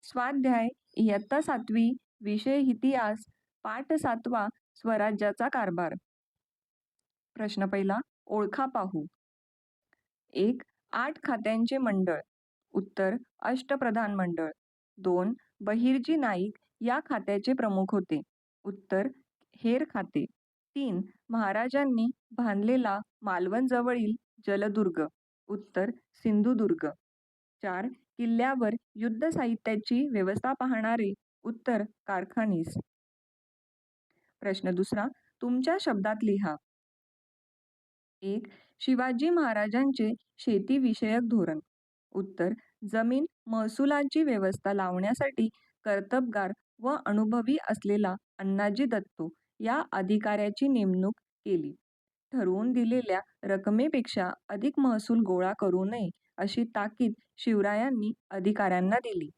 स्वाध्याय इयत्ता 7वी विषय इतिहास पाठ 7वा स्वराज्याचा कारभार. प्रश्न पहिला ओळखा पाहू. 1. 8 खात्यांचे मंडळ. उत्तर अष्टप्रधान मंडळ. 2. बहिर्जी नाईक या खात्याचे प्रमुख होते. उत्तर हेर खाते. 3. महाराजांनी बांधलेला मालवण जवळील जलदुर्ग. उत्तर सिंधुदुर्ग. 4. किल्ल्यावर युद्ध साहित्याची व्यवस्था पाहणारे. उत्तर कारखानीस. प्रश्न दुसरा तुमच्या शब्दात लिहा. 1. शिवाजी महाराजांचे शेतीविषयक धोरण. उत्तर जमीन महसुलाची व्यवस्था लावण्यासाठी कर्तबगार व अनुभवी असलेला अण्णाजी दत्तो या अधिकाऱ्याची नेमणूक केली. ठरवून दिलेल्या रकमेपेक्षा अधिक महसूल गोळा करू नये अशी ताकीद शिवरायांनी अधिकाऱ्यांना दिली.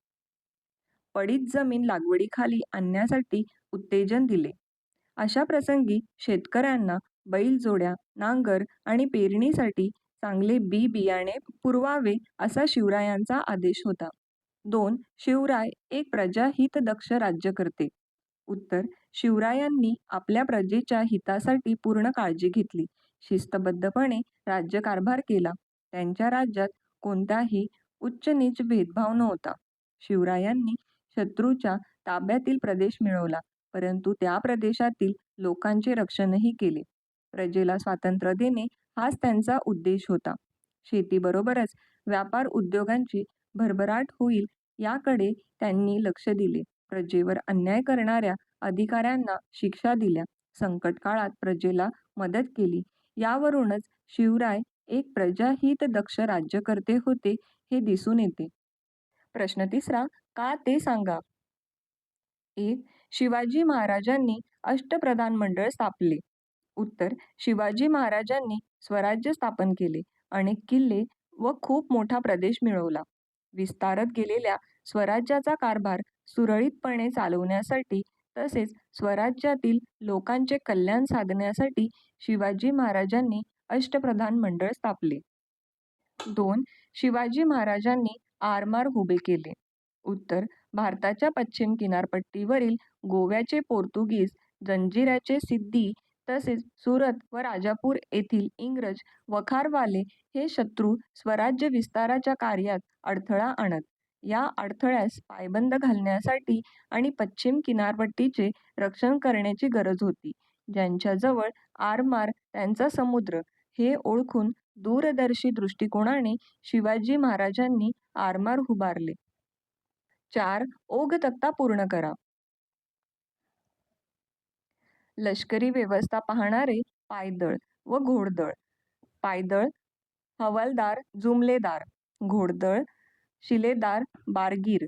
पडीत जमीन लागवडीखाली आणण्यासाठी उत्तेजन दिले. अशा प्रसंगी शेतकऱ्यांना बैलजोड्या, नांगर आणि पेरणीसाठी चांगले बियाणे पुरवावे असा शिवरायांचा आदेश होता. 2. शिवराय एक प्रजाहितदक्ष राज्यकर्ते. उत्तर शिवरायांनी आपल्या प्रजेच्या हितासाठी पूर्ण काळजी घेतली. शिस्तबद्धपणे राज्यकारभार केला. त्यांच्या राज्यात कोणताही उच्च-नीच भेदभाव नव्हता. शिवरायांनी शत्रूच्या ताब्यातील प्रदेश मिळवला, परंतु त्या प्रदेशातील लोकांचे रक्षणही केले. प्रजेला स्वातंत्र्य देणे हाच त्यांचा उद्देश होता. शेतीबरोबरच व्यापार उद्योगांची भरभराट होईल याकडे त्यांनी लक्ष दिले. प्रजेवर अन्याय करणाऱ्या अधिकाऱ्यांना शिक्षा दिल्या. संकट काळात प्रजेला मदत केली. यावरूनच शिवराय एक प्रजाहितदक्ष राज्यकर्ते होते हे दिसून येते. प्रश्न तिसरा का ते सांगा. 1. शिवाजी महाराजांनी अष्टप्रधान मंडळ स्थापले. उत्तर शिवाजी महाराजांनी स्वराज्य स्थापन केले. अनेक किल्ले व खूप मोठा प्रदेश मिळवला. विस्तारत गेलेल्या स्वराज्याचा कारभार सुरळीतपणे चालवण्यासाठी तसेच स्वराज्यातील लोकांचे कल्याण साधण्यासाठी शिवाजी महाराजांनी अष्टप्रधान मंडळ स्थापले. 2. शिवाजी महाराजांनी आरमार उभे केले. उत्तर भारताच्या पश्चिम किनारपट्टीवरील गोव्याचे पोर्तुगीज, जंजिऱ्याचे सिद्दी तसेच सुरत व राजापूर येथील इंग्रज वखारवाले हे शत्रू स्वराज्य विस्ताराच्या कार्यात अडथळा आणत. या अडथळ्यास पायबंद घालण्यासाठी आणि पश्चिम किनारपट्टीचे रक्षण करण्याची गरज होती. ज्यांच्याजवळ आरमार त्यांचा समुद्र हे ओळखून दूरदर्शी दृष्टिकोनाने शिवाजी महाराजांनी आरमार उभारले. 4. ओघ तक्ता पूर्ण करा. लष्करी व्यवस्था पाहणारे पायदळ व घोडदळ. पायदळ हवालदार जुमलेदार, घोडदळ शिलेदार बारगीर,